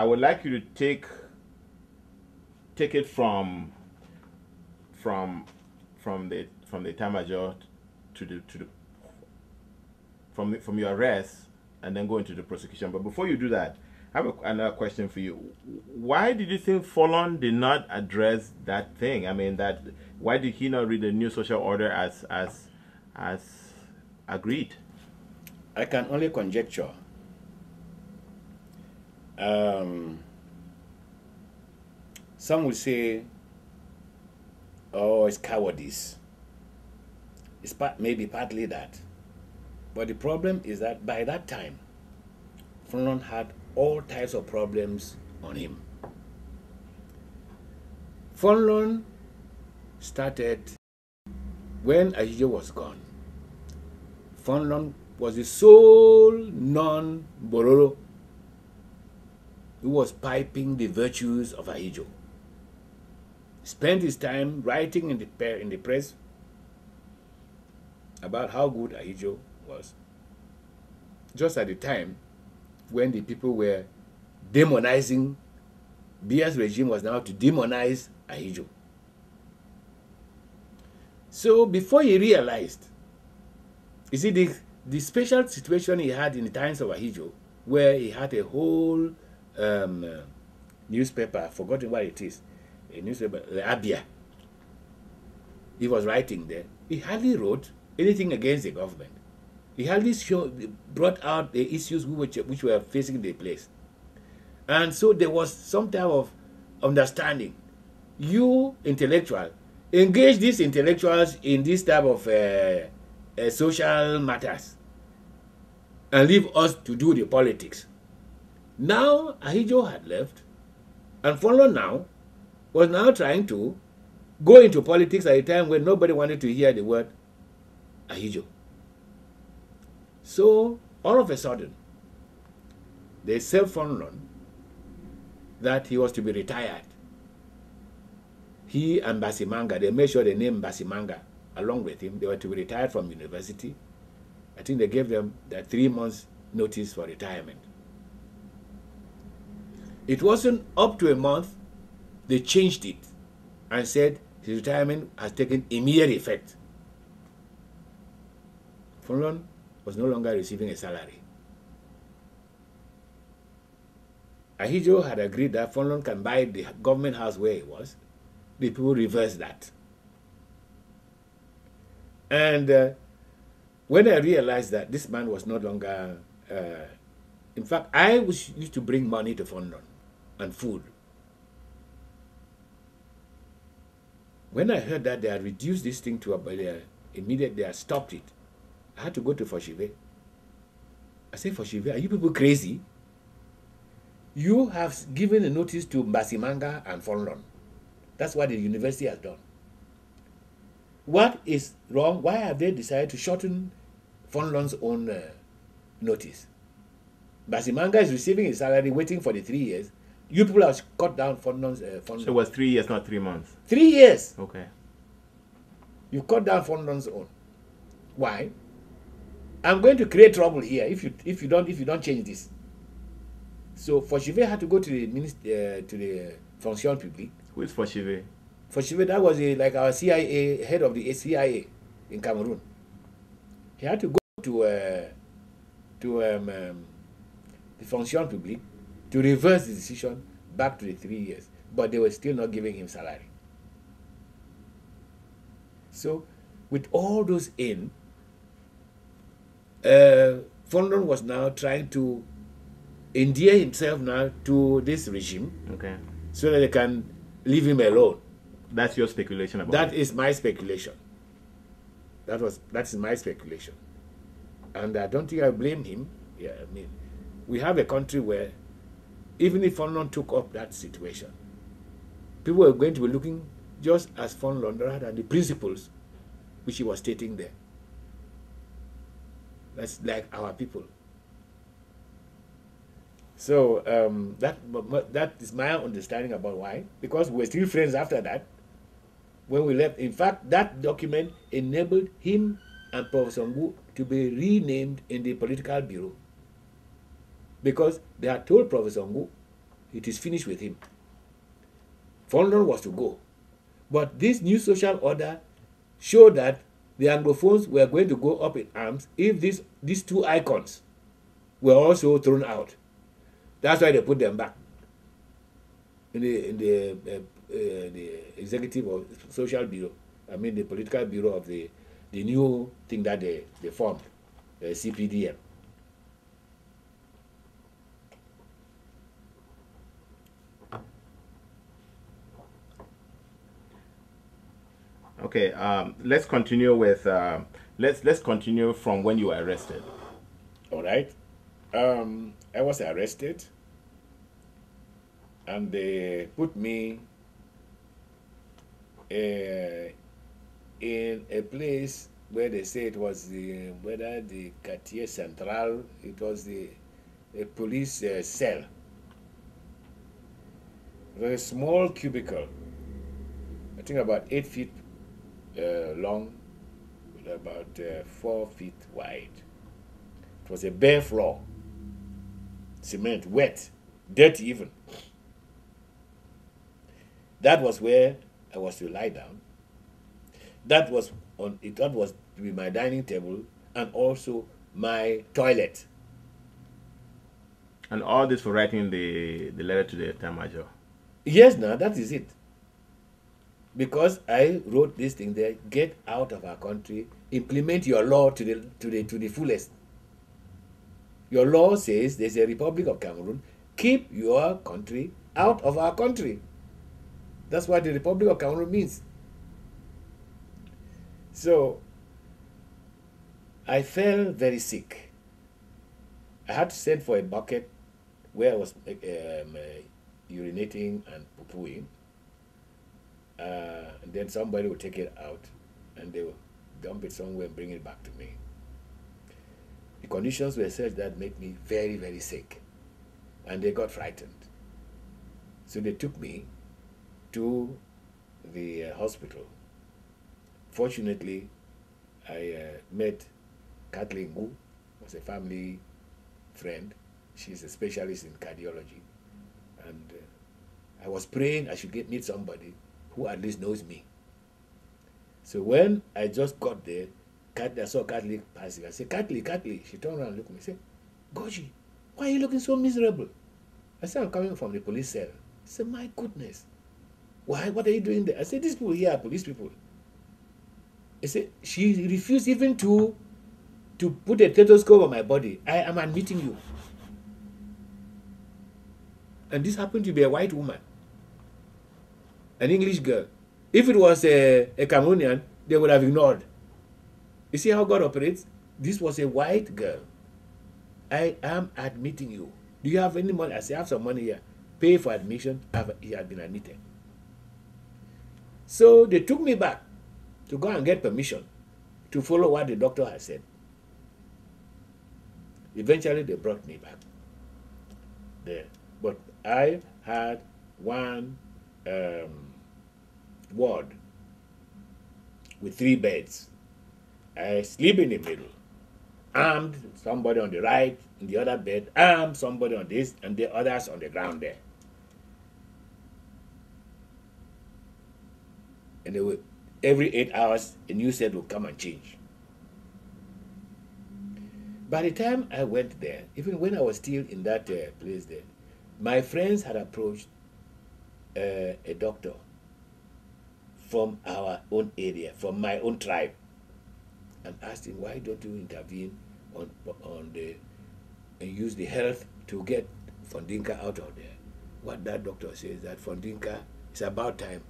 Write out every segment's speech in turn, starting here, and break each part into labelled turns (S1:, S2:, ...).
S1: I would like you to take it from the time major to the from your arrest, and then go into the prosecution. But before you do that, I have another question for you. Why did you think Fallon did not address that thing? I mean, why did he not read the new social order as agreed?
S2: I can only conjecture. Some will say, "Oh, it's cowardice." It's maybe partly that, but the problem is that by that time, Fallon had all types of problems on him. Fallon started when Ahijo was gone. Fallon was the sole non-Bororo who was piping the virtues of Ahijo. Spent his time writing in the press about how good Ahijo was. Just at the time when the people were demonizing, Bia's regime was now to demonize Ahijo. So before he realized, you see, the special situation he had in the times of Ahijo, where he had a whole newspaper, I've forgotten what it is, a newspaper, the Abia. He was writing there. He hardly wrote anything against the government. He hardly brought out the issues which were facing the place. And so there was some type of understanding. You, intellectual, engage these intellectuals in this type of social matters and leave us to do the politics. Now, Ahijo had left, and Fallon now was now trying to go into politics at a time when nobody wanted to hear the word Ahijo. So, all of a sudden, they said Fallon that he was to be retired. He and Basimanga, they made sure they named Basimanga along with him. They were to be retired from university. I think they gave them that 3 months notice for retirement. It wasn't up to a month, they changed it and said his retirement has taken immediate effect. Fallon was no longer receiving a salary. Ahijo had agreed that Fallon can buy the government house where he was. The people reversed that. And when I realized that this man was no longer, in fact, I used to bring money to Fallon and food. When I heard that they had reduced this thing to immediately they had stopped it, I had to go to Foshive. I said, Foshive, are you people crazy? You have given a notice to Basimanga and Fallon. That's what the university has done. What is wrong? Why have they decided to shorten Fallon's own notice? Basimanga is receiving his salary, waiting for the 3 years. You people have cut down Fallon's.
S1: So it was 3 years, not 3 months.
S2: 3 years.
S1: Okay.
S2: You cut down Fallon's own. Why? I'm going to create trouble here if you don't change this. So Foshive had to go to the Fonction Publique.
S1: Who is Foshive?
S2: Foshive, that was like our CIA, head of the CIA in Cameroon. He had to go to the Fonction Publique to reverse the decision back to the 3 years. But they were still not giving him salary. So, with all those in, Fallon was now trying to endear himself now to this regime,
S1: okay,
S2: so that they can leave him alone.
S1: That's your speculation about
S2: That
S1: it.
S2: is my speculation. That is my speculation. And I don't think I blame him. Yeah, I mean, we have a country where even if Fallon took up that situation, people are going to be looking just as Fallon rather than the principles which he was stating there. That's like our people. So that is my understanding about why. Because we were still friends after that. When we left, in fact, that document enabled him and Professor Ngu to be renamed in the political bureau. Because they had told Professor Ngu it is finished with him. London was to go. But this new social order showed that the Anglophones were going to go up in arms if these two icons were also thrown out. That's why they put them back in the executive or social bureau. I mean the political bureau of the new thing that they formed, the CPDM.
S1: Okay, let's continue with let's continue from when you were arrested.
S2: All right. I was arrested, and they put me in a place where they say it was the Quartier Central. It was a police cell. It was a small cubicle, I think about 8 feet long, with about 4 feet wide. It was a bare floor, cement, wet, dirty even. That was where I was to lie down. That was to be my dining table and also my toilet.
S1: And all this for writing the letter to the Town Major.
S2: Yes, now that is it. Because I wrote this thing there: get out of our country, implement your law to the fullest. Your law says there's a Republic of Cameroon. Keep your country out of our country. That's what the Republic of Cameroon means. So I fell very sick. I had to send for a bucket where I was urinating and poo-pooing. And then somebody would take it out and they would dump it somewhere and bring it back to me. The conditions were such that made me very, very sick. And they got frightened. So they took me to the hospital. Fortunately, I met Kathleen Gu, was a family friend. She's a specialist in cardiology. And I was praying I should meet somebody who at least knows me. So when I just got there, I saw Kathleen passing. I said, Kathleen. She turned around and looked at me and said, Gorji, why are you looking so miserable? I said, I'm coming from the police cell. I said, my goodness. Why? What are you doing there? I said, these people here are police people. I said, she refused even to put a stethoscope on my body. I am admitting you. And this happened to be a white woman, an English girl. If it was a Cameroonian, they would have ignored. You see how God operates? This was a white girl. I am admitting you. Do you have any money? I say, I have some money here. Pay for admission. He had been admitted. So they took me back to go and get permission to follow what the doctor had said. Eventually, they brought me back there. But I had one ward with 3 beds. I sleep in the middle, armed, somebody on the right, in the other bed, armed, somebody on this, and the others on the ground there. And they would, every 8 hours, a new set would come and change. By the time I went there, even when I was still in that place there, my friends had approached a doctor from our own area, from my own tribe, and asked him, why don't you intervene on the and use the health to get Dinka out of there? What that doctor says that Dinka, it's about time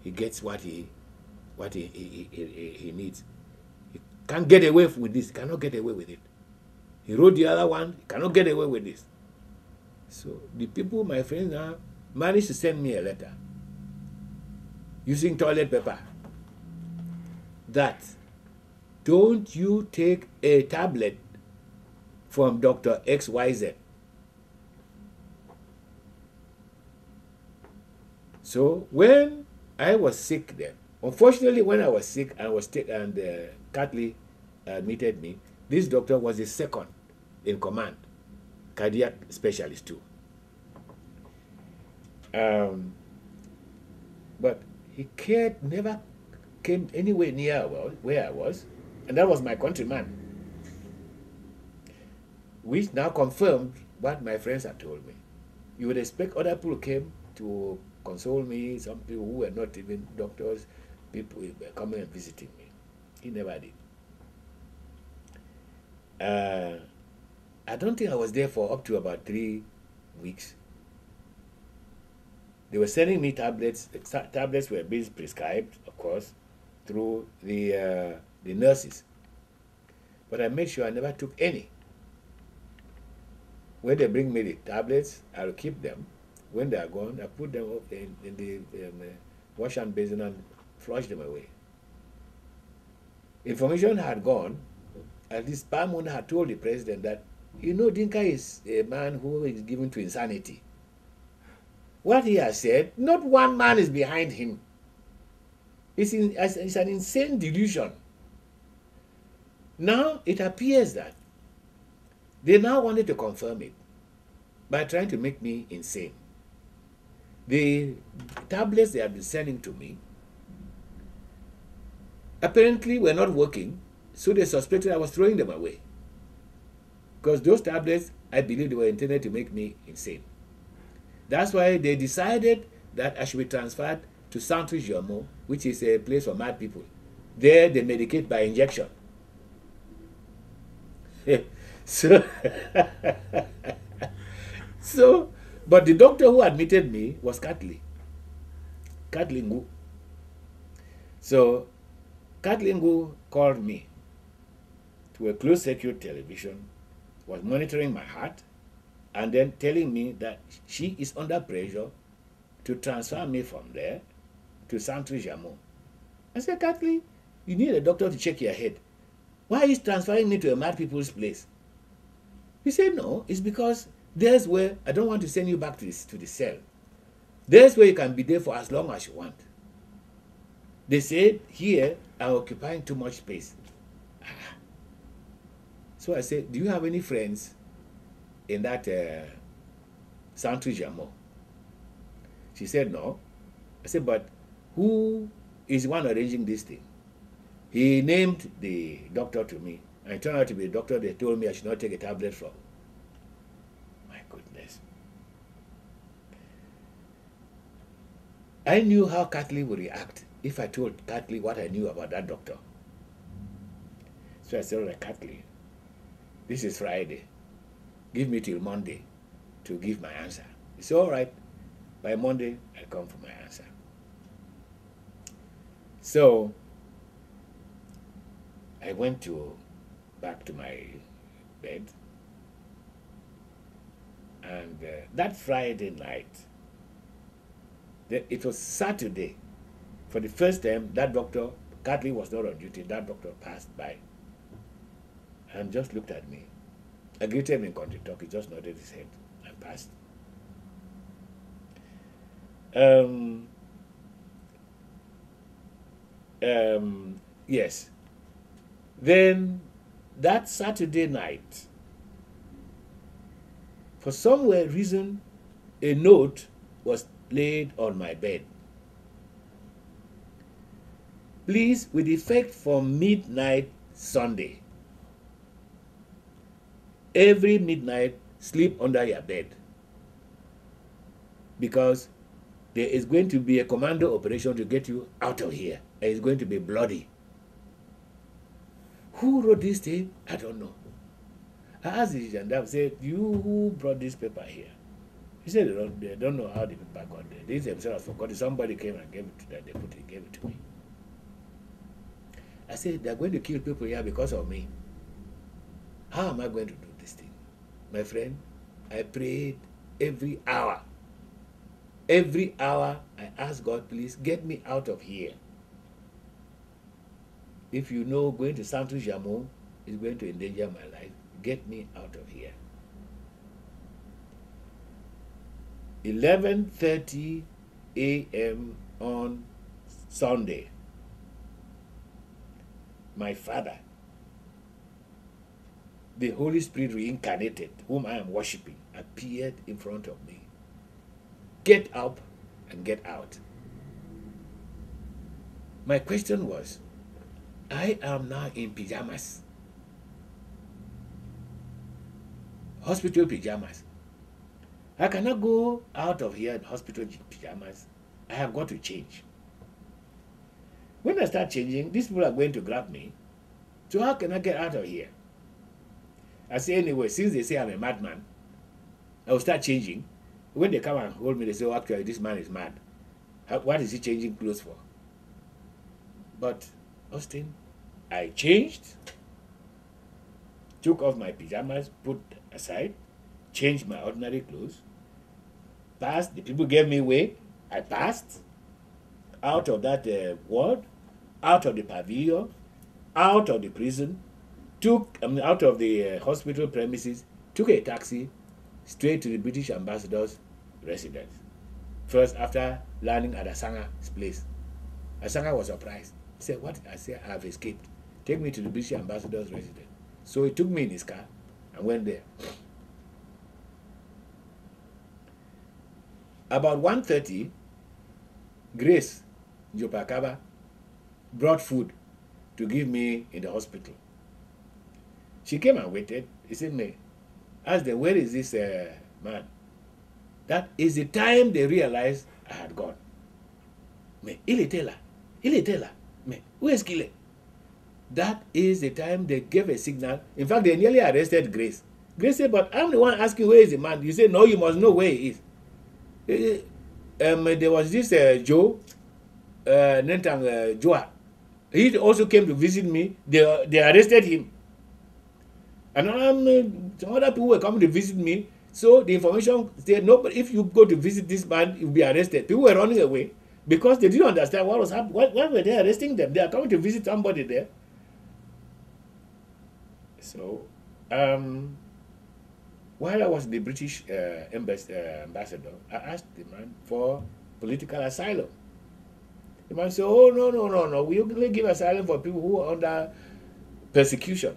S2: he gets what he needs. He can't get away with this. He cannot get away with it. He wrote the other one. He cannot get away with this. So the people, my friends now, managed to send me a letter using toilet paper that don't you take a tablet from Dr. XYZ. So when I was sick then, unfortunately when I was sick and Kathleen admitted me, this doctor was the second in command, cardiac specialist too. But he never came anywhere near where I was, and that was my countryman, which now confirmed what my friends had told me. You would expect other people came to console me, some people who were not even doctors, people were coming and visiting me. He never did. I don't think I was there for up to about 3 weeks. They were sending me tablets. Tablets were being prescribed, of course, through the nurses. But I made sure I never took any. When they bring me the tablets, I'll keep them. When they are gone, I put them up in the wash and basin and flush them away. Information had gone, at least Palmon had told the president that, you know, Dinka is a man who is given to insanity. What he has said, not one man is behind him. It's an insane delusion. Now it appears that they now wanted to confirm it by trying to make me insane. The tablets they have been sending to me apparently were not working, so they suspected I was throwing them away. Because those tablets, I believe they were intended to make me insane. That's why they decided that I should be transferred to Centre Germain, which is a place for mad people. There they medicate by injection. But the doctor who admitted me was Kathleen Ngu. So Kathleen Ngu called me to a closed circuit television, was monitoring my heart, and then telling me that she is under pressure to transfer me from there to Centre Germain. I said, Kathleen, you need a doctor to check your head. Why are you transferring me to a mad people's place? He said, no, it's because there's where I don't want to send you back to the cell. There's where you can be there for as long as you want. They said, here, I'm occupying too much space. So I said, do you have any friends in that Centre Germain? She said, no. I said, but who is the one arranging this thing? He named the doctor to me, and it turned out to be the doctor they told me I should not take a tablet from. My goodness. I knew how Kathleen would react if I told Kathleen what I knew about that doctor. So I said, all right, Kathleen, this is Friday. Give me till Monday to give my answer. It's all right. By Monday, I'll come for my answer. So I went back to my bed, and that Friday night, it was Saturday. For the first time, that doctor, Kathleen was not on duty, that doctor passed by and just looked at me. I greeted him in country talk, he just nodded his head and passed. Yes. Then that Saturday night, for some reason, a note was laid on my bed. Please, with effect from midnight Sunday, every midnight, sleep under your bed, because there is going to be a commando operation to get you out of here, and it's going to be bloody. Who wrote this thing? I don't know. I asked the gendarme, said, you who brought this paper here? He said they don't know how the paper got there. They themselves forgot it. Somebody came and gave it to them. They gave it to me. I said, they're going to kill people here because of me. How am I going to do this thing? My friend, I prayed every hour. Every hour, I asked God, please get me out of here. If you know going to Centre Germain is going to endanger my life, get me out of here. 11:30 a.m. on Sunday, my Father, the Holy Spirit reincarnated, whom I am worshiping, appeared in front of me. get up and get out. My question was, I am now in pajamas, hospital pajamas. I cannot go out of here in hospital pajamas. I have got to change. When I start changing, these people are going to grab me. So how can I get out of here? I say, anyway, since they say I'm a madman, I will start changing. When they come and hold me, they say, oh, actually, this man is mad. What is he changing clothes for? But, Austin, I changed, took off my pajamas, put aside, changed my ordinary clothes, passed. The people gave me way. I passed out of that ward, out of the pavilion, out of the prison, out of the hospital premises, took a taxi straight to the British ambassador's residence. First, after landing at Asanga's place. Asanga was surprised. He said, what? I said, I have escaped. Take me to the British ambassador's residence. So he took me in his car and went there. About 1:30, Grace Jopakaba brought food to give me in the hospital. She came and waited. He said, me, asked them, where is this man? That is the time they realized I had gone. Me, il était là. Me, où est-ce qu'il est? That is the time they gave a signal. In fact, they nearly arrested Grace. Grace said, but I'm the one asking where is the man. You say, no, you must know where he is. There was this Joe, Nentang Joa. He also came to visit me. They arrested him. And some other people were coming to visit me. So the information said, no, but if you go to visit this man, you'll be arrested. People were running away because they didn't understand what was happening. Why were they arresting them? They are coming to visit somebody there. So, while I was the British ambassador, I asked the man for political asylum. The man said, oh, no. We only give asylum for people who are under persecution.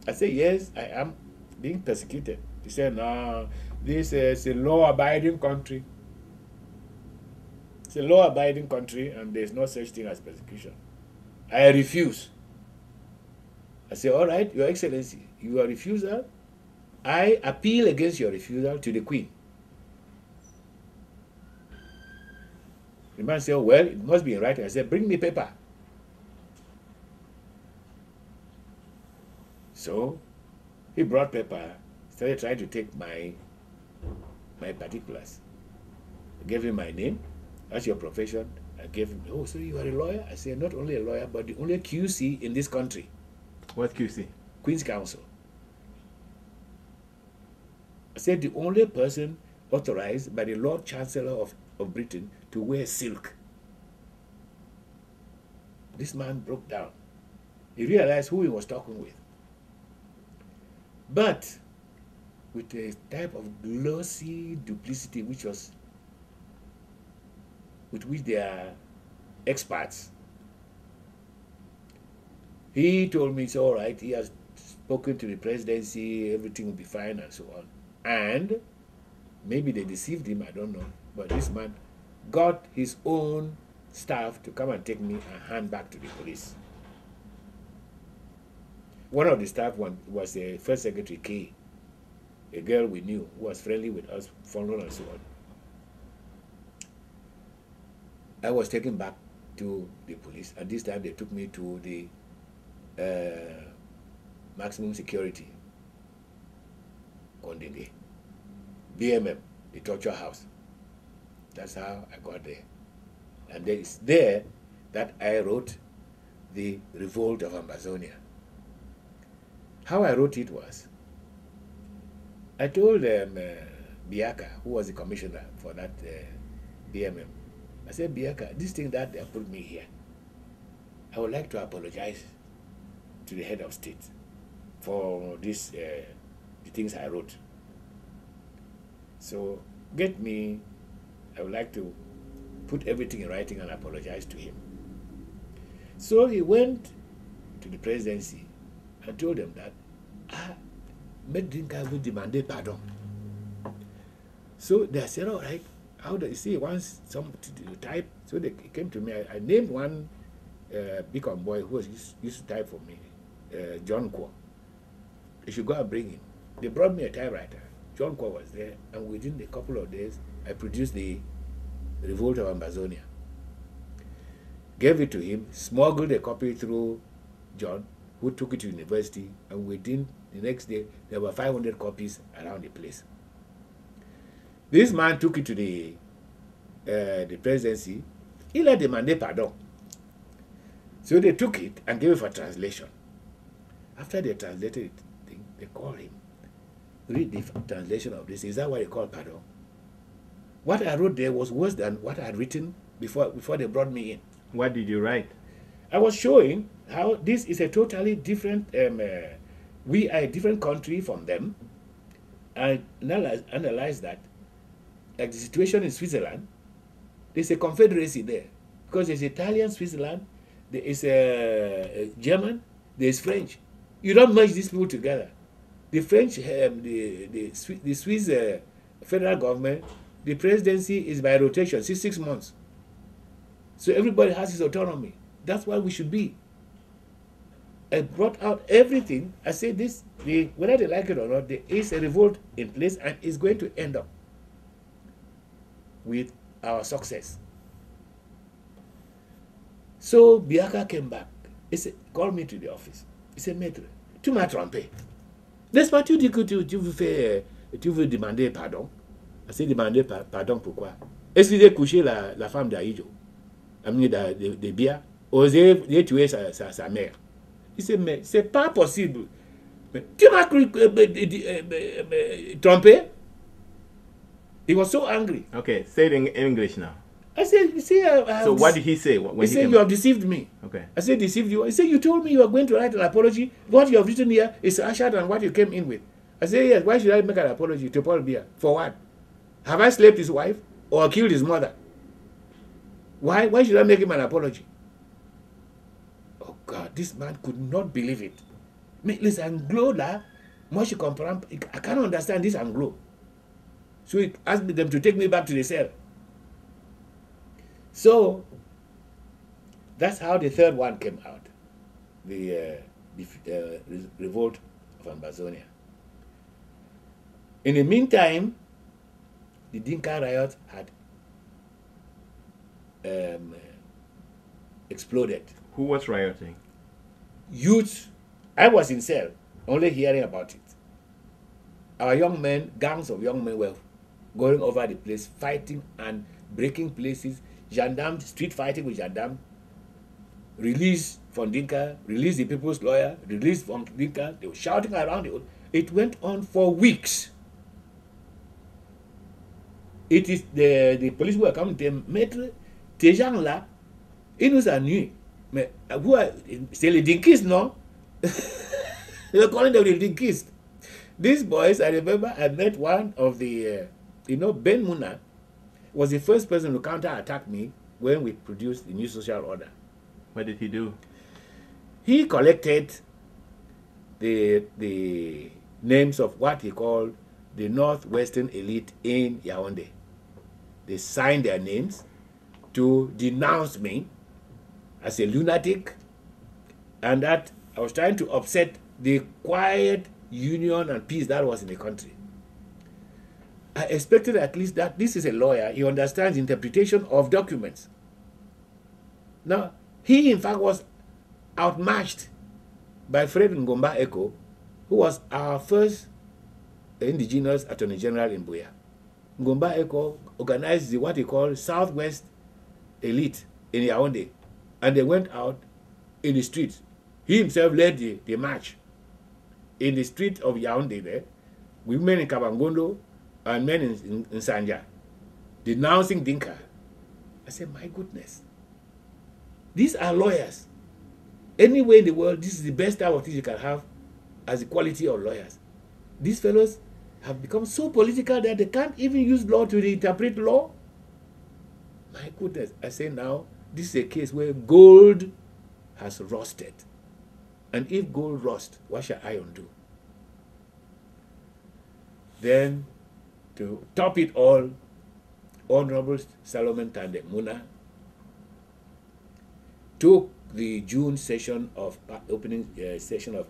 S2: I said, yes, I am being persecuted. He said, no, this is a law-abiding country. It's a law-abiding country, and there's no such thing as persecution. I refuse. I said, all right, Your Excellency, your refusal, I appeal against your refusal to the Queen. The man said, well, it must be in writing. I said, bring me paper. So he brought paper, started trying to take my particulars. I gave him my name. That's your profession. I gave him, oh, so you are a lawyer? I said, not only a lawyer, but the only QC in this country.
S1: What QC?
S2: Queen's Counsel. I said, the only person authorized by the Lord Chancellor of Britain to wear silk. This man broke down. He realized who he was talking with. But with a type of glossy duplicity with which they are experts. He told me it's all right, he has spoken to the presidency, everything will be fine and so on. And maybe they deceived him, I don't know. But this man got his own staff to come and take me and hand back to the police. One of the staff was the First Secretary K, a girl we knew who was friendly with us, following and so on. I was taken back to the police, and this time they took me to the maximum security, Kondenge, BMM, the torture house. That's how I got there. And it's there that I wrote The Revolt of Ambazonia. How I wrote it was, I told Biaka, who was the commissioner for that BMM, I said, Biaka, this thing that they put me here, I would like to apologize to the head of state for this, the things I wrote. So get me, I would like to put everything in writing and apologize to him. So he went to the presidency and told them that Dinka will demand pardon. So they said, all right, how do you see? Once some to type, so they came to me. I named one beacon boy who was used to type for me, John Quo. You should go and bring him. They brought me a typewriter. John Quo was there, and within a couple of days, I produced the Revolt of Ambazonia. Gave it to him, smuggled a copy through John, who took it to university, and within the next day, there were 500 copies around the place. This man took it to the presidency. Il a demandé pardon. So they took it and gave it for translation. After they translated it, they called him. Read the translation of this. Is that what they call pardon? What I wrote there was worse than what I had written before they brought me in.
S1: What did you write?
S2: I was showing how this is a totally different, we are a different country from them. I analyze that. Like the situation in Switzerland, there's a confederacy there. Because there's Italian, Switzerland, there is a German, there's French. You don't merge these people together. The French, the Swiss federal government, the presidency is by rotation, 6 months. So everybody has his autonomy. That's why we should be. I brought out everything. I said this, whether they like it or not, there is a revolt in place and it's going to end up with our success. So Biaka came back. He said, called me to the office. He said, Maître, tu m'as trompé. N'est-ce pas, tu dis que tu veux demander pardon? I said, demander pardon pourquoi? Est-ce que j'ai couché la femme d'Aïdjo? Amené de Bia? Osé tuer sa mère? Il dit, mais c'est pas possible. Mais, tu m'as trompé? He was so angry.
S1: Okay, say it in English now.
S2: I said, you see,
S1: so what did he say? When
S2: he said, you have deceived me.
S1: Okay.
S2: I said, deceived you? He said, you told me you were going to write an apology. What you have written here is harsher than what you came in with. I said, yes, why should I make an apology to Paul Biya? For what? Have I slept his wife or killed his mother? Why should I make him an apology? Oh God, this man could not believe it. Mais les Anglo là, moi je comprends, I cannot understand this Anglo. So he asked them to take me back to the cell. So that's how the third one came out, the revolt of Ambazonia. In the meantime, the Dinka riot had exploded.
S1: Who was rioting?
S2: Youth. I was in cell, only hearing about it. Our young men, gangs of young men were going over the place, fighting and breaking places. Gendarmes, street fighting with gendarmes. Release from Dinka, release the people's lawyer, release from Dinka. They were shouting around it. It went on for weeks. It is the police who are coming to them, Maître, ces gens-là, ils nous ennuient. Mais c'est les Dinkistes, non? They were calling them the Dinkistes. These boys, I remember I met one of the, Ben Muna was the first person to counterattack me when we produced the new social order.
S1: What did he do?
S2: He collected the names of what he called the Northwestern elite in Yaoundé. They signed their names to denounce me as a lunatic and that I was trying to upset the quiet union and peace that was in the country. I expected at least that this is a lawyer, he understands interpretation of documents. Now, he in fact was outmatched by Fred Ngomba Eko, who was our first indigenous attorney general in Buea. Ngomba Eko organized what he called Southwest elite in Yaoundé, and they went out in the streets. He himself led the march in the street of Yaoundé there, women in Kabangondo and men in Sanja, denouncing Dinka. I said, my goodness, these are lawyers. Anywhere in the world, this is the best type of thing you can have as the quality of lawyers. These fellows have become so political that they can't even use law to interpret law. My goodness, I say now, this is a case where gold has rusted. And if gold rust, what shall iron do? Then, to top it all, Honorable Solomon Tande Muna took the June session of opening session of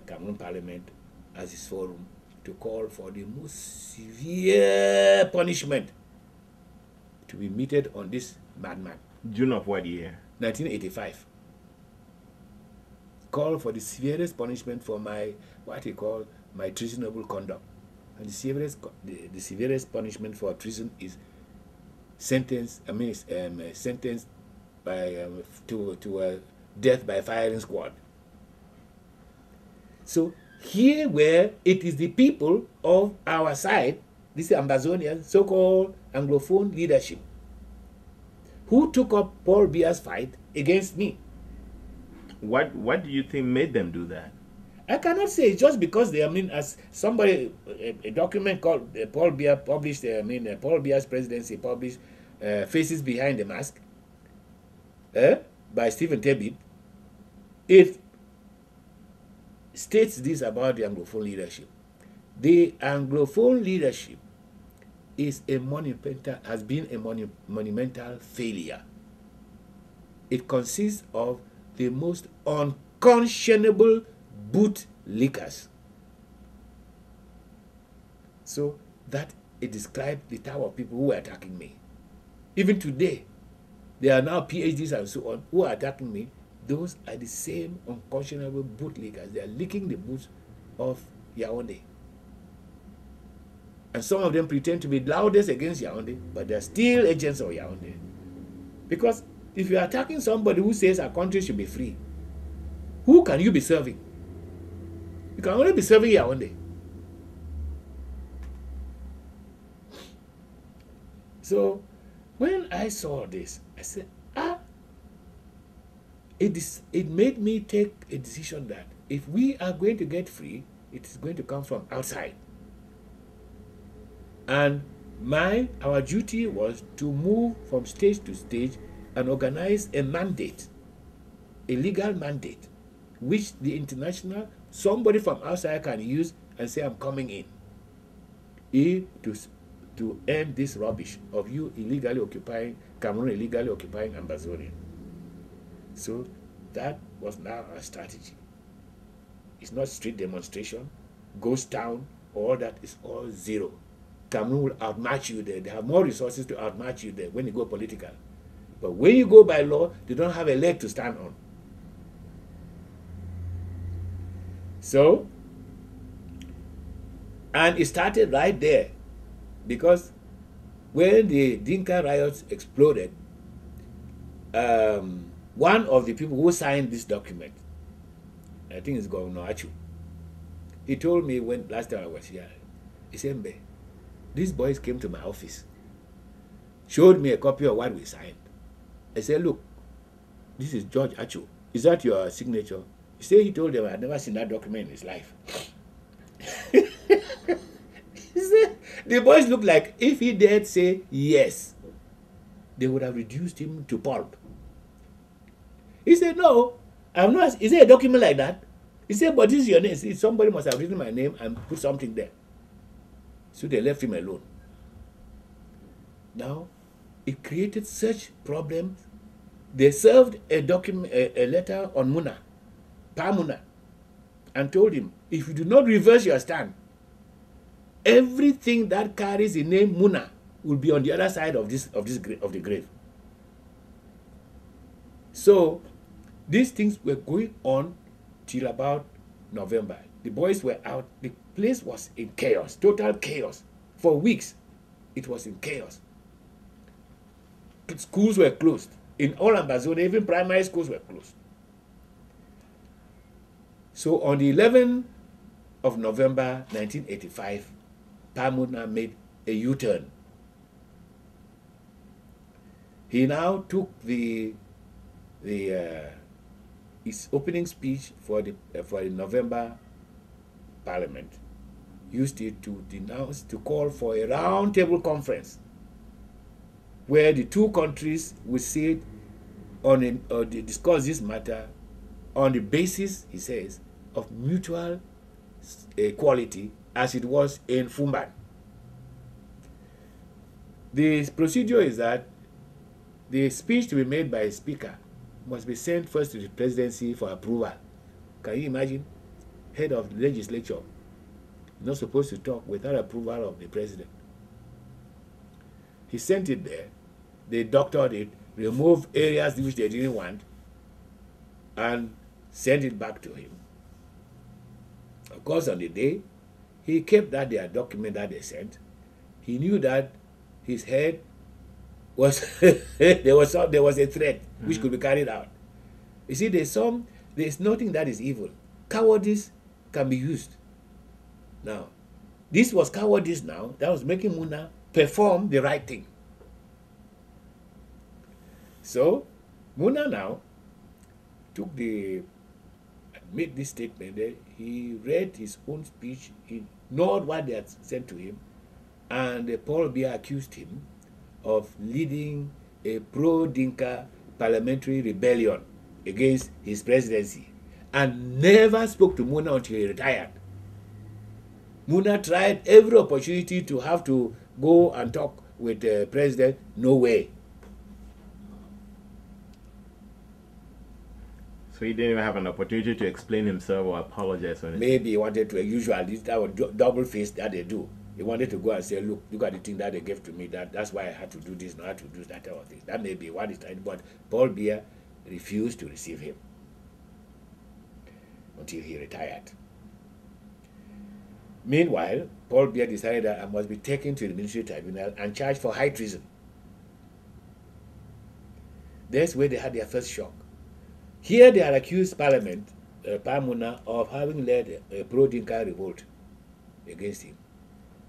S2: Cameroon Parliament as his forum to call for the most severe punishment to be meted on this madman.
S1: June of what year?
S2: 1985. Call for the severest punishment for my, what he called, my treasonable conduct. And the severest punishment for treason is sentence by to death by firing squad. So here where it is the people of our side, this Ambazonian so-called Anglophone leadership, who took up Paul Biya's fight against me.
S1: What do you think made them do that?
S2: I cannot say it's just because they, I mean, as somebody, a document called Paul Biya published, Paul Biya's presidency published Faces Behind the Mask by Stephen Tebit. It states this about the Anglophone leadership. The Anglophone leadership is a has been a monumental failure. It consists of the most unconscionable bootlickers. So that it describes the type of people who are attacking me. Even today, there are now PhDs and so on who are attacking me. Those are the same unconscionable bootlickers. They are licking the boots of Yaoundé. And some of them pretend to be loudest against Yaoundé, but they are still agents of Yaoundé. Because if you are attacking somebody who says our country should be free, who can you be serving? You can only be serving Yaoundé. So when I saw this, I said, it made me take a decision that if we are going to get free, it is going to come from outside. And our duty was to move from stage to stage and organize a mandate, a legal mandate, which the international, somebody from outside can use and say, I'm coming in. To end this rubbish of you illegally occupying, Cameroon illegally occupying Ambazonia. So that was now our strategy. It's not street demonstration, ghost town, all that is all zero. Cameroon will outmatch you there. They have more resources to outmatch you there when you go political. But when you go by law, they don't have a leg to stand on. So, and it started right there. Because when the Dinka riots exploded, one of the people who signed this document, I think it's Governor Achu, he told me when last time I was here, he said, Ambe, these boys came to my office, showed me a copy of what we signed. I said, look, this is George Achu. Is that your signature? He said he told them I had never seen that document in his life. He said, the boys look like if he dared say yes, they would have reduced him to pulp. He said, no, I'm not. Is there a document like that? He said, but this is your name. Somebody must have written my name and put something there. So they left him alone. Now, it created such problems. They served a letter on Muna, Pa Muna, and told him, if you do not reverse your stand, everything that carries the name Muna will be on the other side of the grave. So these things were going on till about November. The boys were out. The place was in chaos, total chaos. For weeks, it was in chaos. Schools were closed. In all Ambazonia, even primary schools were closed. So on the 11th of November 1985, Pa Muna made a U-turn. He now took his opening speech for the November Parliament, used it to call for a round-table conference where the two countries would sit discuss this matter on the basis, he says, of mutual equality, as it was in Fumban. The procedure is that the speech to be made by a speaker must be sent first to the presidency for approval. Can you imagine? Head of the legislature not supposed to talk without approval of the president. He sent it there. They doctored it, removed areas which they didn't want, and sent it back to him. Of course, on the day, he kept that their document that they sent. He knew that his head was there was a threat which could be carried out. You see, there's nothing that is evil. Cowardice can be used. Now, this was cowardice now that was making Muna perform the right thing. So, Muna now made this statement there. He read his own speech, he ignored what they had sent to him, and Paul Biya accused him of leading a pro-Dinka parliamentary rebellion against his presidency, and never spoke to Muna until he retired. Muna tried every opportunity to have to go and talk with the president. No way.
S1: So he didn't even have an opportunity to explain himself or apologize or anything.
S2: Maybe he wanted to. Usually, that was double face that they do. He wanted to go and say, look at the thing that they gave to me. That's why I had to do this, not had to do that type of thing. That may be what he tried. But Paul Biya refused to receive him until he retired. Meanwhile, Paul Biya decided that I must be taken to the military tribunal and charged for high treason. That's where they had their first shock. Here they had accused Parliament, Pamuna, of having led a pro-Dinka revolt against him.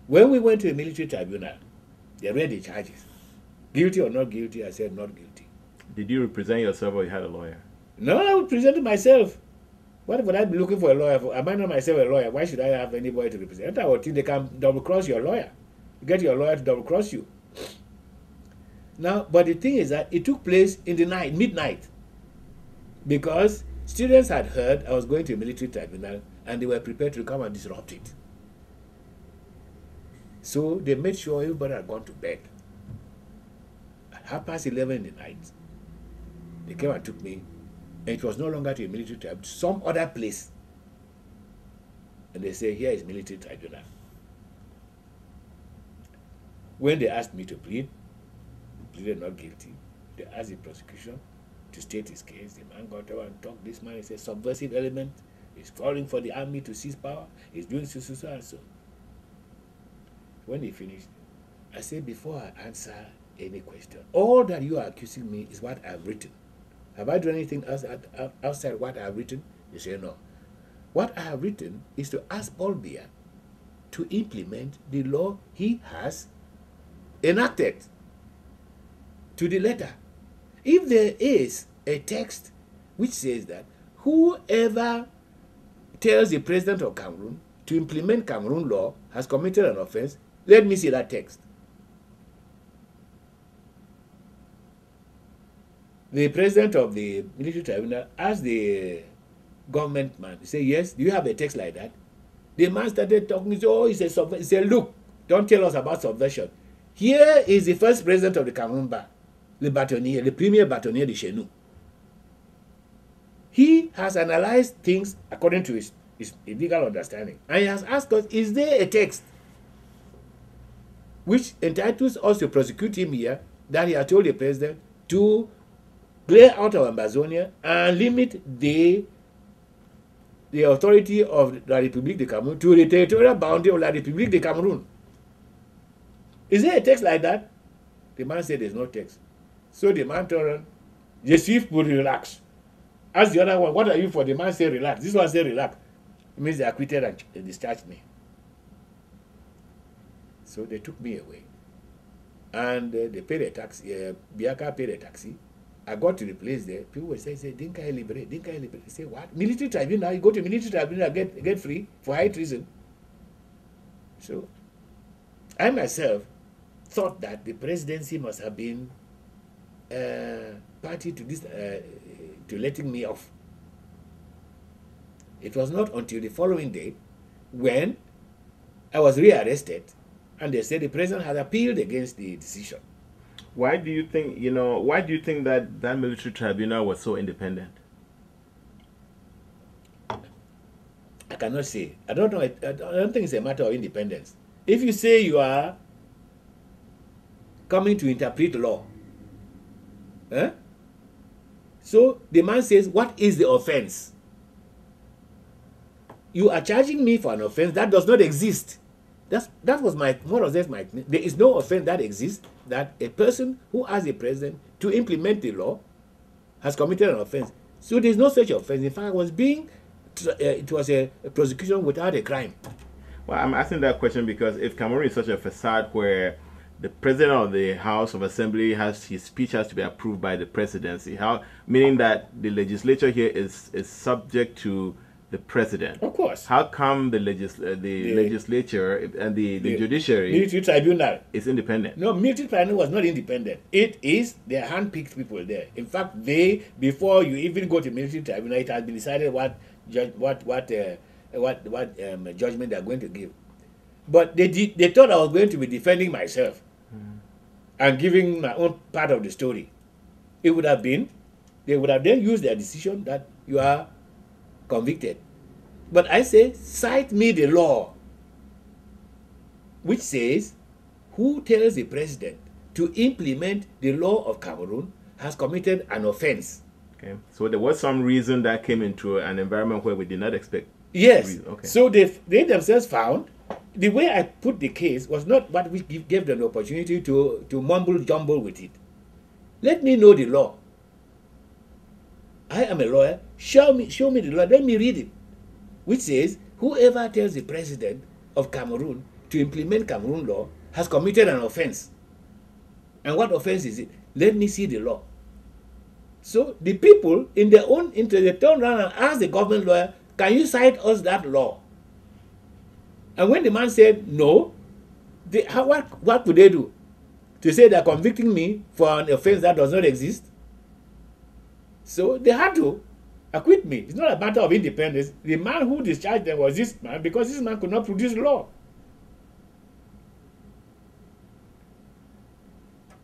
S2: When we went to the military tribunal, they read the charges. Guilty or not guilty, I said not guilty.
S1: Did you represent yourself or you had a lawyer?
S2: No, I presented myself. What would I be looking for a lawyer for? Am I not myself a lawyer? Why should I have anybody to represent? I would think they can double-cross your lawyer. You get your lawyer to double-cross you. Now, but the thing is that it took place in the night, midnight. Because students had heard I was going to a military tribunal and they were prepared to come and disrupt it. So they made sure everybody had gone to bed. At 11:30 in the night, they came and took me, and it was no longer to a military tribunal, some other place. And they say, here is military tribunal. When they asked me to plead, I pleaded not guilty. They asked the prosecution to state his case. The man got over and talked. This man is a subversive element. He's calling for the army to seize power. He's doing so and so. When he finished, I said, before I answer any question, all that you are accusing me is what I've written. Have I done anything else outside what I've written? They say, no. What I have written is to ask Paul Biya to implement the law he has enacted to the letter. If there is a text which says that whoever tells the president of Cameroon to implement Cameroon law has committed an offense, let me see that text. The president of the military tribunal asked the government man, say, yes, do you have a text like that? The man started talking, he said, oh, it's a subversion. He said, look, don't tell us about subversion. Here is the first president of the Cameroon bar, the bâtonnier, the premier bâtonnier de chez nous. He has analyzed things according to his legal understanding. And he has asked us, is there a text which entitles us to prosecute him here that he has told the president to clear out of Amazonia and limit the authority of La République de Cameroon to the territorial boundary of La République de Cameroon? Is there a text like that? The man said there's no text. So the man told him, je suis pour relax. Ask the other one, what are you for? The man said relax. This one said relax. It means they acquitted and discharged me. So they took me away. And they paid a taxi. Biaka paid a taxi. I got to the place there. People were saying, Dinka est libéré, Dinka est libéré. I say, what? Military tribunal? You go to military tribunal and get free for high treason. So I myself thought that the presidency must have been party to this, to letting me off. It was not until the following day when I was rearrested And they said the president has appealed against the decision.
S1: Why do you think, why do you think that that military tribunal was so independent?
S2: I cannot say. I don't know. I don't think it's a matter of independence. If you say you are coming to interpret law, so the man says, what is the offense? You are charging me for an offense that does not exist. That was my, more or less my, there is no offense that exists that a person who asks the president to implement the law has committed an offense. So there's no such offense. In fact, it was a prosecution without a crime.
S1: Well, I'm asking that question because if Cameroon is such a facade where the president of the House of Assembly his speech has to be approved by the presidency, meaning that the legislature here is subject to the president.
S2: Of course.
S1: How come the legislature and the judiciary
S2: military tribunal
S1: is independent?
S2: No, military tribunal was not independent. It is they handpicked people there. In fact, before you even go to military tribunal, it has been decided what judgment they are going to give. But they thought I was going to be defending myself and giving my own part of the story. They would have then used their decision that you are convicted. But I say, cite me the law which says who tells the president to implement the law of Cameroon has committed an offense.
S1: Okay, so there was some reason that came into an environment where we did not expect.
S2: Yes.
S1: Okay.
S2: So they themselves found the way I put the case was not what we gave them the opportunity to mumble jumble with it. Let me know the law. I am a lawyer. Show me the law. Let me read it, which says whoever tells the president of Cameroon to implement Cameroon law has committed an offense. And what offense is it? Let me see the law. So the people, in their own interest, they turn around and ask the government lawyer, can you cite us that law? And when the man said no, what could they do? To say they're convicting me for an offense that does not exist? So they had to acquit me. It's not a matter of independence. The man who discharged them was this man because this man could not produce law.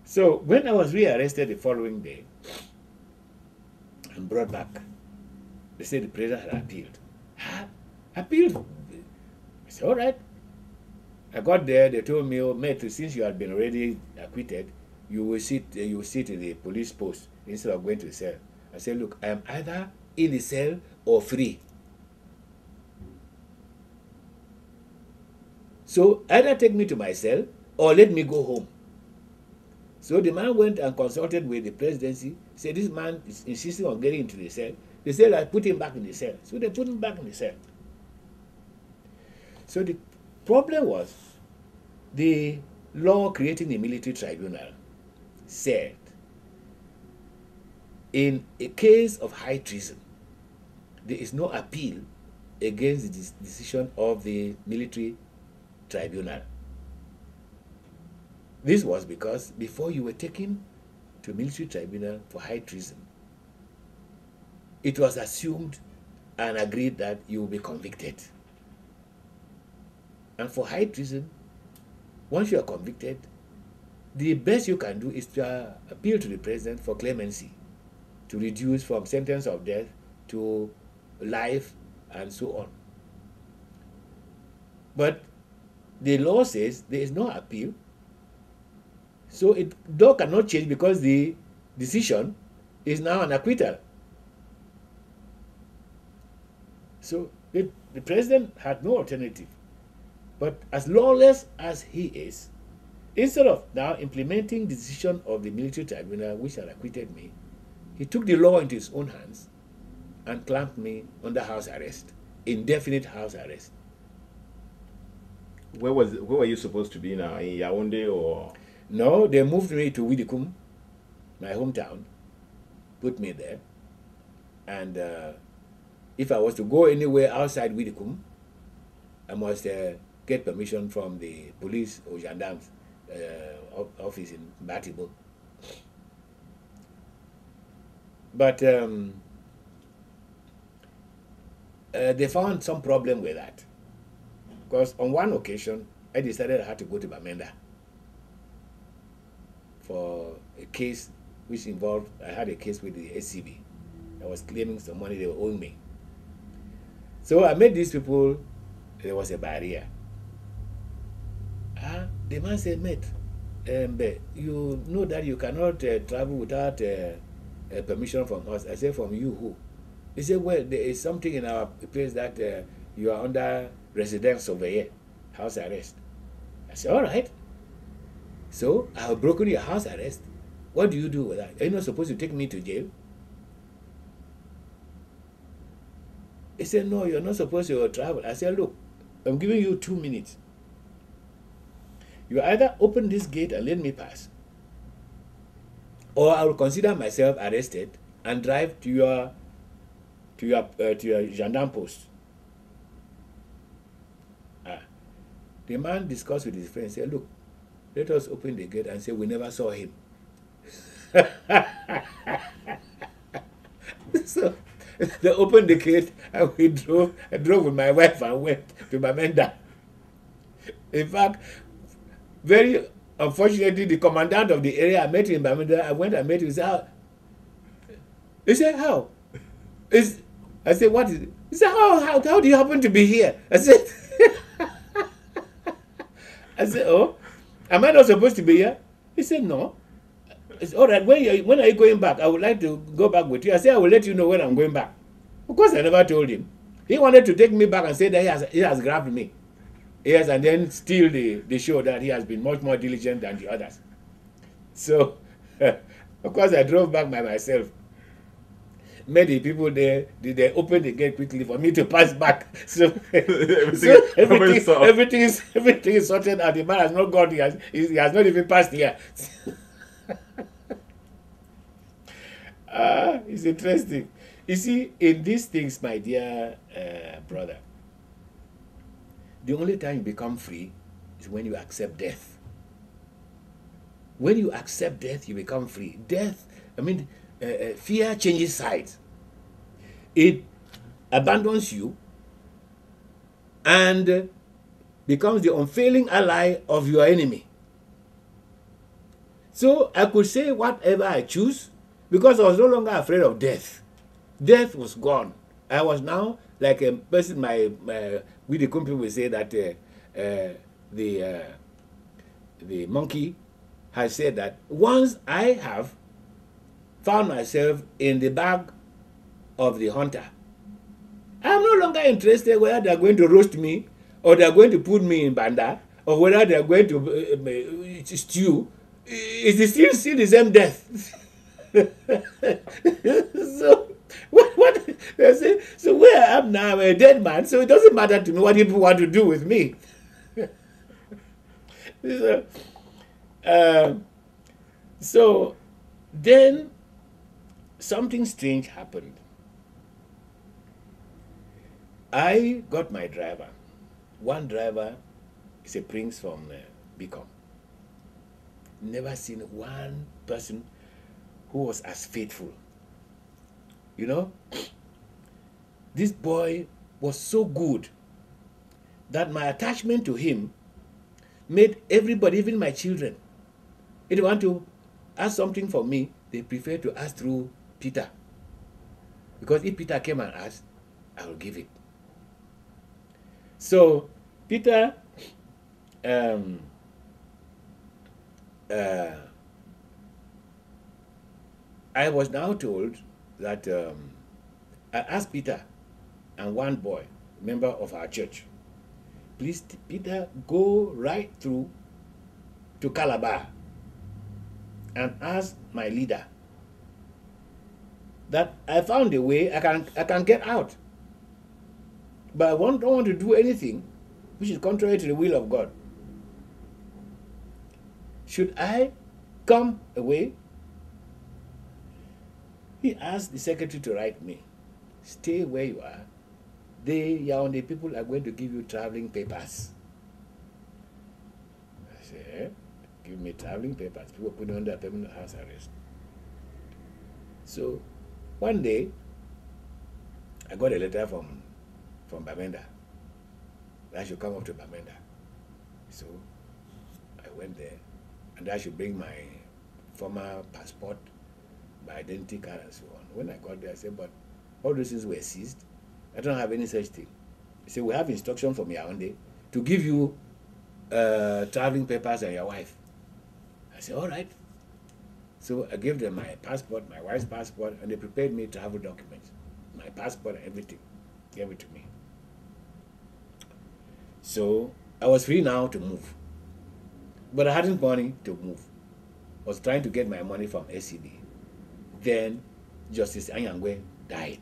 S2: So when I was rearrested the following day and brought back, they said the president had appealed. Appealed? I said, all right. I got there, they told me, oh, mate, since you had been already acquitted, you will sit in the police post instead of going to the cell. I said, look, I am either in the cell or free. So either take me to my cell or let me go home. So the man went and consulted with the presidency, said this man is insisting on getting into the cell. They said, I put him back in the cell. So they put him back in the cell. So the problem was the law creating the military tribunal said in a case of high treason, there is no appeal against the decision of the military tribunal. This was because before you were taken to military tribunal for high treason, it was assumed and agreed that you will be convicted. And for high treason, once you are convicted, the best you can do is to appeal to the president for clemency, to reduce from sentence of death to life and so on. But the law says there is no appeal, so law cannot change because the decision is now an acquittal. So the president had no alternative. But as lawless as he is, instead of now implementing the decision of the military tribunal which had acquitted me, he took the law into his own hands and clamped me under house arrest, indefinite house arrest.
S1: Where were you supposed to be now? In Yaoundé or?
S2: No, they moved me to Widikum, my hometown, put me there. And if I was to go anywhere outside Widikum, I must get permission from the police or gendarmes office in Batibo. But they found some problem with that. Because on one occasion, I decided I had to go to Bamenda for a case which involved, I had a case with the SCB. I was claiming some money they were owing me. So I met these people, there was a barrier. The man said, mate, you know that you cannot travel without permission from us. I said, from you who? He said, well, there is something in our place that you are under residence over here, house arrest. I said, all right. So I have broken your house arrest. What do you do with that? Are you not supposed to take me to jail? He said, no, you're not supposed to travel. I said, look, I'm giving you 2 minutes. You either open this gate and let me pass, or I will consider myself arrested and drive to your gendarme post. The man discussed with his friend, said, look, let us open the gate and say we never saw him. So they opened the gate and we drove. I drove with my wife and went to Bamenda. In fact, very unfortunately, the commandant of the area I met in Bamenda, I went and met him. He said, how? I said, what is it? He said, how do you happen to be here? I said, oh, am I not supposed to be here? He said, no. It's all right. When are you going back? I would like to go back with you. I said, I will let you know when I'm going back. Of course, I never told him. He wanted to take me back and say that he has grabbed me. Yes, and then steal the show that he has been much more diligent than the others. So, of course, I drove back by myself. Met the people there. They opened the gate quickly for me to pass back. So, everything is sorted out. The man has not gone. He has not even passed here. It's interesting. You see, in these things, my dear brother, the only time you become free is when you accept death. When you accept death, you become free. Death, fear changes sides. It abandons you and becomes the unfailing ally of your enemy. So I could say whatever I choose because I was no longer afraid of death. Death was gone. I was now like a person, we the company will say that the monkey has said that once I have found myself in the bag of the hunter, I am no longer interested whether they are going to roast me or they are going to put me in banda or whether they are going to stew. It's still the same death. So what they say, so where I am now, I'm a dead man, so it doesn't matter to me what people want to do with me. So then something strange happened. I got my driver. One driver is a prince from Beacon. Never seen one person who was as faithful. You know, this boy was so good that my attachment to him made everybody, even my children, if they want to ask something from me, they prefer to ask through Peter. Because if Peter came and asked, I will give it. So, Peter, I was now told that I asked Peter and one boy, member of our church, please, Peter, go right through to Calabar and ask my leader that I found a way I can get out. But I don't want to do anything which is contrary to the will of God. Should I come away? He asked the secretary to write me, stay where you are. The Yaoundé people are going to give you traveling papers. I said, give me traveling papers. People put me under permanent house arrest. So one day, I got a letter from Bamenda. I should come up to Bamenda. So I went there, and I should bring my former passport, my identity card, and so on. When I got there, I said, but all those things were seized. I don't have any such thing. He said, we have instruction from Yaoundé to give you traveling papers and your wife. I said, all right. So I gave them my passport, my wife's passport, and they prepared me travel documents. My passport and everything. Gave it to me. So I was free now to move. But I hadn't money to move. I was trying to get my money from SCB. Then Justice Anyangwe died.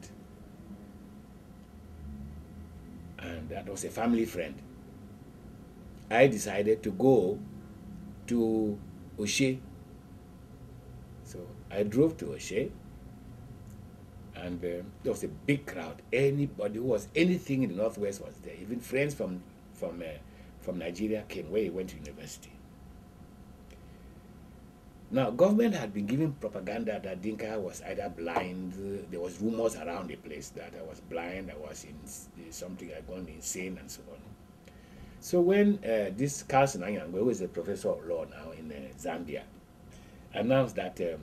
S2: And that was a family friend. I decided to go to Oshe. So I drove to Oshe, and there was a big crowd. Anybody who was anything in the Northwest was there. Even friends from Nigeria came where he went to university. Now, government had been giving propaganda that Dinka was either blind. There was rumors around the place that I was blind, I was in something, I'd gone insane, and so on. So when this Carlson Anyangwe, who is a professor of law now in Zambia, announced that this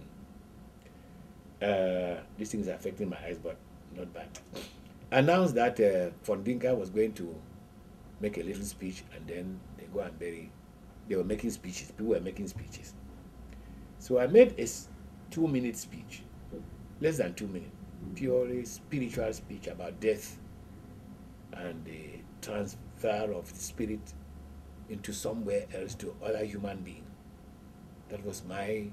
S2: thing is affecting my eyes, but not bad. Announced that Fondinka was going to make a little speech, and then they go and bury. They were making speeches. People were making speeches. So I made a 2-minute speech, less than 2 minutes, purely spiritual speech about death and the transfer of the spirit into somewhere else to other human beings. That was my,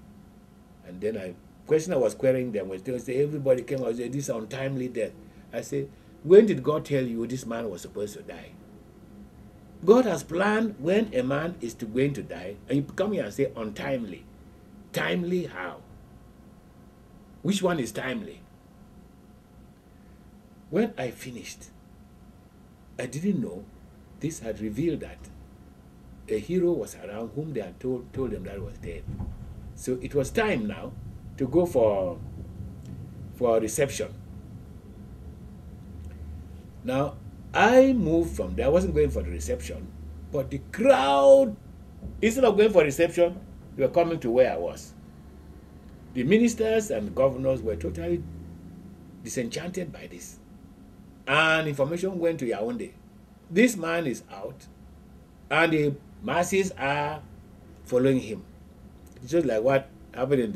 S2: and then question I was querying them was, they say, everybody came out and said, this is untimely death. I said, when did God tell you this man was supposed to die? God has planned when a man is going to die, and you come here and say untimely. Timely how? Which one is timely? When I finished, I didn't know this had revealed that a hero was around whom they had told them that was dead. So it was time now to go for a reception. Now, I moved from there. I wasn't going for the reception, but the crowd, instead of going for reception, they were coming to where I was. The ministers and governors were totally disenchanted by this. And information went to Yaoundé. This man is out, and the masses are following him. It's just like what happened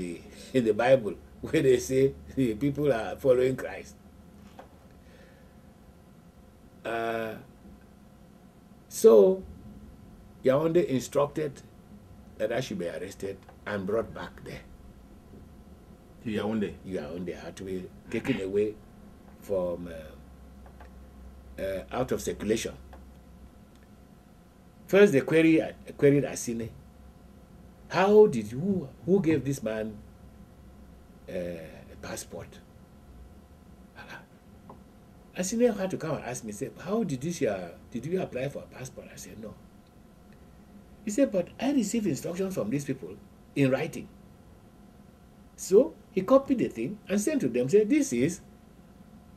S2: in the Bible, where they say the people are following Christ. So Yaoundé instructed that I should be arrested and brought back there.
S1: To Yaoundé?
S2: Yaoundé had to be taken away from out of circulation. First, they queried Asine. How did you, who gave this man a passport? Asine had to come and ask me, say, how did you apply for a passport? I said, no. He said, but I received instructions from these people in writing. So he copied the thing and sent to them, said, this is,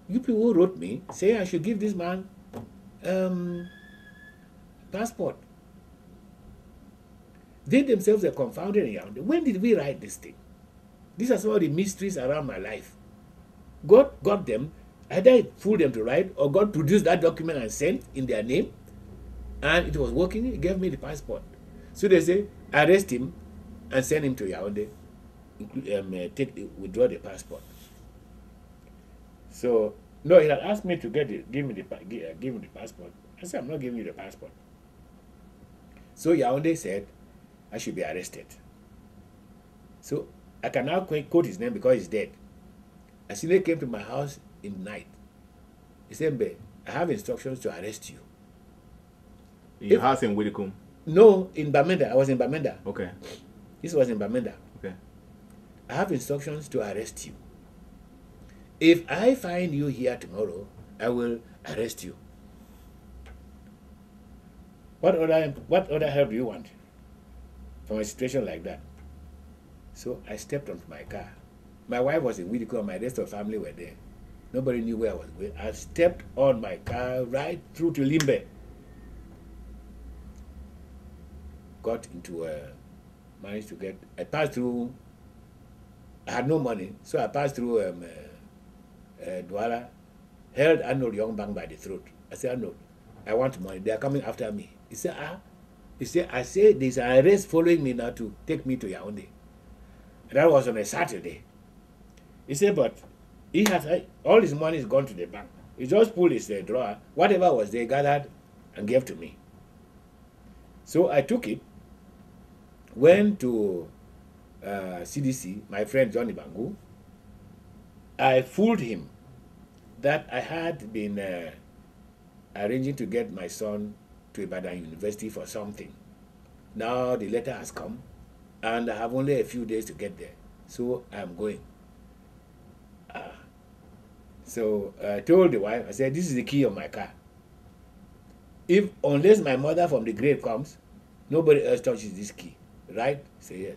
S2: you people wrote me, say I should give this man passport. They themselves are confounded and young. When did we write this thing? These are some of the mysteries around my life. God got them, either I fooled them to write, or God produced that document and sent in their name, and it was working. He gave me the passport. So they say, arrest him and send him to Yaoundé, withdraw the passport. So no, he had asked me to give me the passport. I said, I'm not giving you the passport. So Yaoundé said I should be arrested. So I can now quote his name because he's dead. Asile came to my house in the night. He said, Ambe, I have instructions to arrest you.
S1: In your house in Widikum?
S2: No, in Bamenda. I was in Bamenda.
S1: Okay.
S2: This was in Bamenda.
S1: Okay.
S2: I have instructions to arrest you. If I find you here tomorrow, I will arrest you. What other help do you want from a situation like that? So I stepped onto my car. My wife was in Widikum, my rest of the family were there. Nobody knew where I was going. I stepped on my car right through to Limbe. got into managed to get. I passed through. I had no money, so I passed through Douala, held Arnold Youngbank by the throat. I said, Arnold, I want money. They are coming after me. He said, ah. He said, I say there's an arrest following me now to take me to Yaoundé. And that was on a Saturday. He said, but he has all his money is gone to the bank. He just pulled his drawer, whatever was there, gathered and gave to me. So I took it, went to CDC, my friend Johnny Bangu. I fooled him that I had been arranging to get my son to Ibadan University for something. Now the letter has come, and I have only a few days to get there, so I'm going. So I told the wife, I said, this is the key of my car. Unless my mother from the grave comes, nobody else touches this key, right? I said, yes.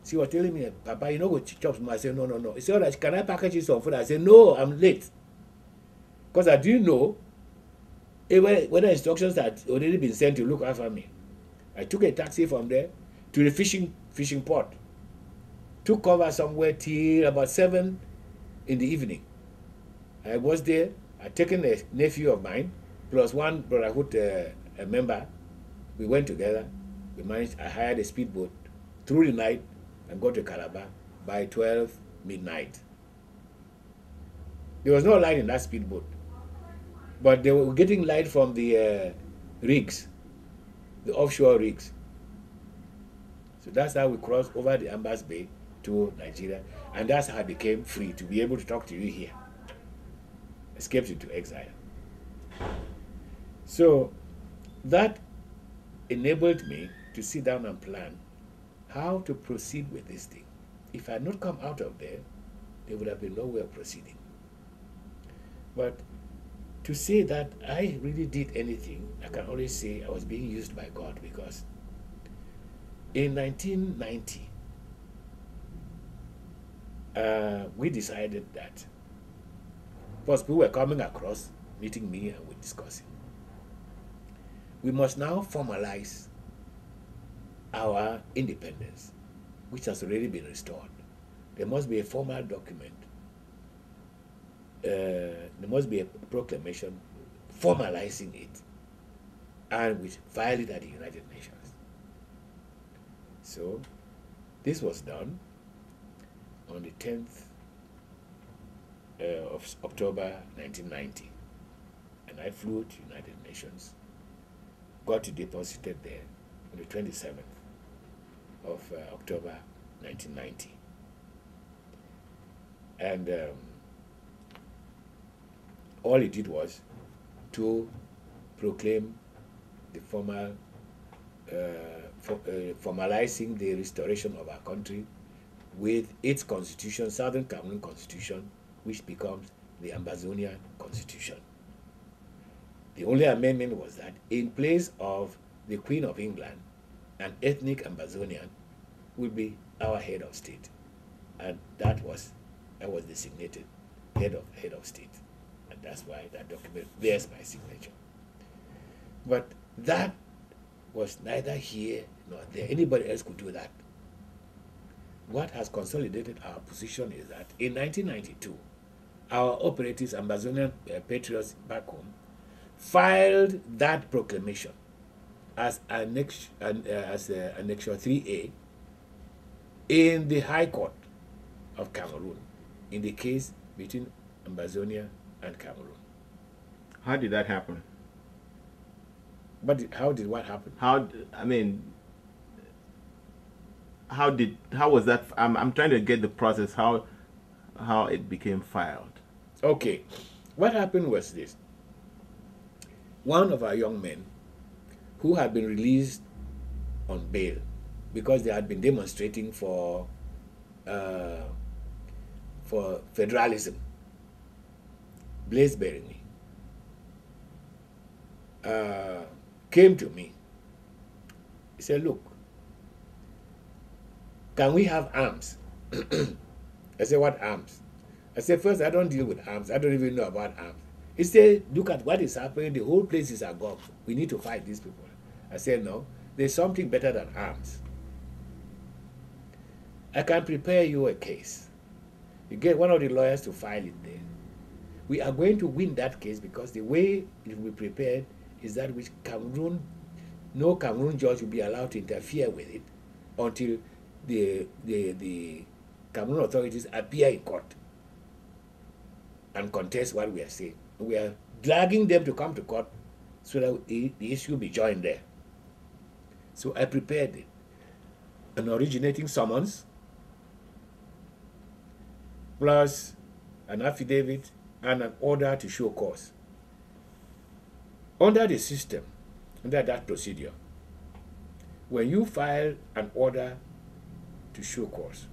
S2: She was telling me, Papa, you know what chops me? I said, no. He said, all right, can I package you some food? I said, no, I'm late. Because I didn't know whether instructions had already been sent to look after me. I took a taxi from there to the fishing port. Took cover somewhere till about 7 in the evening. I was there. I'd taken a nephew of mine, plus one brotherhood a member. We went together. I hired a speedboat through the night and got to Calabar by 12 midnight. There was no light in that speedboat, but they were getting light from the rigs, the offshore rigs. So that's how we crossed over the Ambas Bay to Nigeria, and that's how I became free to be able to talk to you here. Escaped into exile. So that enabled me to sit down and plan how to proceed with this thing. If I had not come out of there would have been no way of proceeding. But to say that I really did anything, I can only say I was being used by God, because in 1990, we decided that, first people were coming across, meeting me, and we're discussing. We must now formalize our independence, which has already been restored. There must be a formal document. There must be a proclamation formalizing it, and we file it at the United Nations. So this was done on the 10th of October 1990, and I flew to United Nations, got deposited there on the 27th of October 1990. And all it did was to proclaim the formal, formalizing the restoration of our country with its constitution, Southern Cameroon Constitution, which becomes the Ambazonian Constitution. The only amendment was that in place of the Queen of England, an ethnic Ambazonian would be our head of state, and that was designated head of state, and that's why that document bears my signature. But that was neither here nor there. Anybody else could do that. What has consolidated our position is that in 1992, our operatives, Ambazonian patriots back home, filed that proclamation as Annexure 3A in the High Court of Cameroon, in the case between Ambazonia and Cameroon.
S1: How did that happen?
S2: But how did what happen?
S1: How was that? I'm trying to get the process, how it became filed.
S2: Okay, what happened was this. One of our young men who had been released on bail because they had been demonstrating for federalism, Blaise Berigny, came to me. He said, look, can we have arms? I said, what arms? I said, first, I don't deal with arms. I don't even know about arms. He said, look at what is happening. The whole place is agog. We need to fight these people. I said, no, there's something better than arms. I can prepare you a case. You get one of the lawyers to file it there. We are going to win that case because the way it will be prepared is that which Cameroon, no Cameroon judge will be allowed to interfere with it until the Cameroon authorities appear in court and contest what we are saying. We are dragging them to come to court so that the issue be joined there. So I prepared it. An originating summons plus an affidavit and an order to show cause. Under the system, under that procedure, when you file an order to show cause,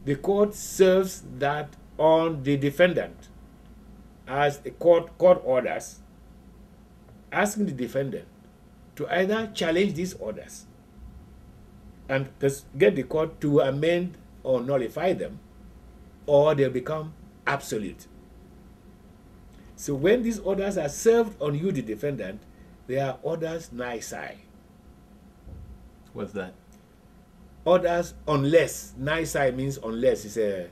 S2: the court serves that on the defendant as the court orders, asking the defendant to either challenge these orders and get the court to amend or nullify them, or they'll become absolute. So when these orders are served on you, the defendant, they are orders nisi.
S1: What's that?
S2: Orders unless. Nisi means unless. It's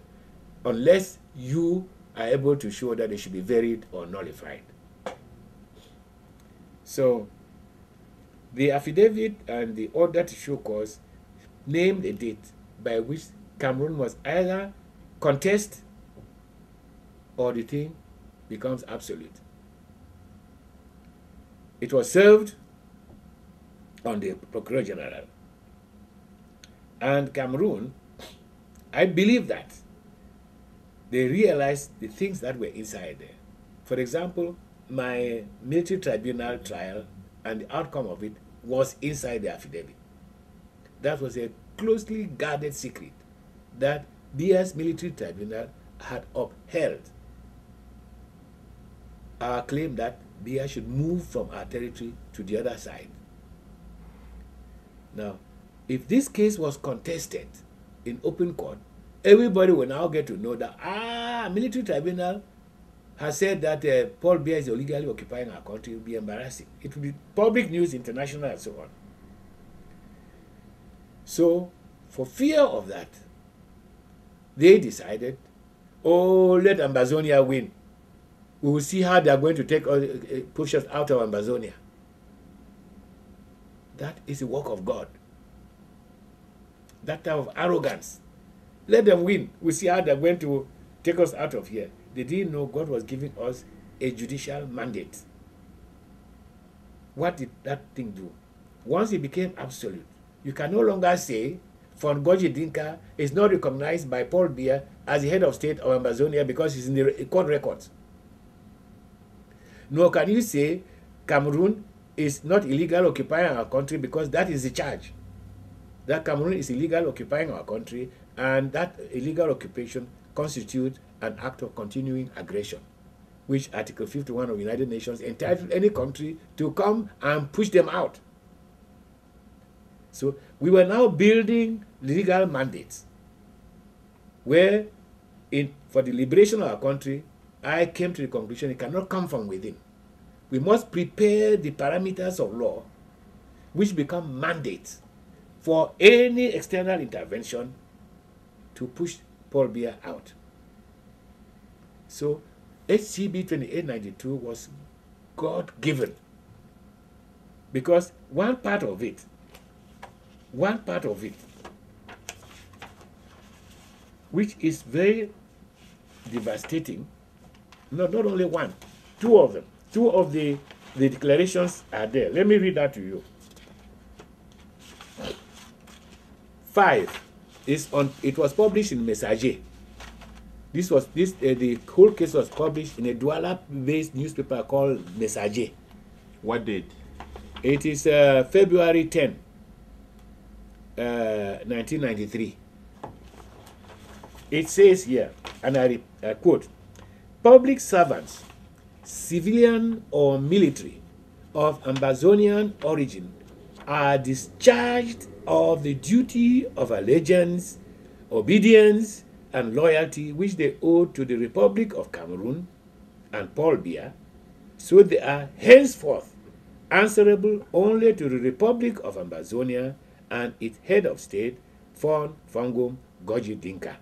S2: unless you are able to show that they should be varied or nullified. So the affidavit and the order to show cause named a date by which Cameroon must either contest or the thing becomes absolute. It was served on the Procureur General. And Cameroon, I believe that they realized the things that were inside there. For example, my military tribunal trial and the outcome of it was inside the affidavit. That was a closely guarded secret that Bia's military tribunal had upheld our claim that Bia should move from our territory to the other side. Now, if this case was contested in open court, everybody will now get to know that, military tribunal has said that Paul Biya is illegally occupying our country. It will be embarrassing. It will be public news, international, and so on. So, for fear of that, they decided, let Ambazonia win. We will see how they are going to push us out of Ambazonia. That is the work of God. That type of arrogance. Let them win. We'll see how they're going to take us out of here. They didn't know God was giving us a judicial mandate. What did that thing do? Once it became absolute, you can no longer say Gorji Dinka is not recognized by Paul Biya as the head of state of Ambazonia because he's in the court records. Nor can you say Cameroon is not illegal occupying our country because that is the charge. That Cameroon is illegal occupying our country, and that illegal occupation constitutes an act of continuing aggression, which Article 51 of the United Nations entitled any country to come and push them out. So we were now building legal mandates where, for the liberation of our country, I came to the conclusion it cannot come from within. We must prepare the parameters of law which become mandates for any external intervention to push Paul Biya out. So HCB 2892 was God-given, because one part of it, which is very devastating, not only one, two of them. Two of the declarations are there. Let me read that to you. 5 is on. It was published in Messager. The whole case was published in a Douala-based newspaper called Messager.
S1: What date?
S2: It is February 10, 1993. It says here, and I quote, "Public servants, civilian or military, of Ambazonian origin are discharged of the duty of allegiance, obedience, and loyalty which they owe to the Republic of Cameroon and Paul Biya, so they are henceforth answerable only to the Republic of Ambazonia and its head of state, Fon Fangum Gorji Dinka.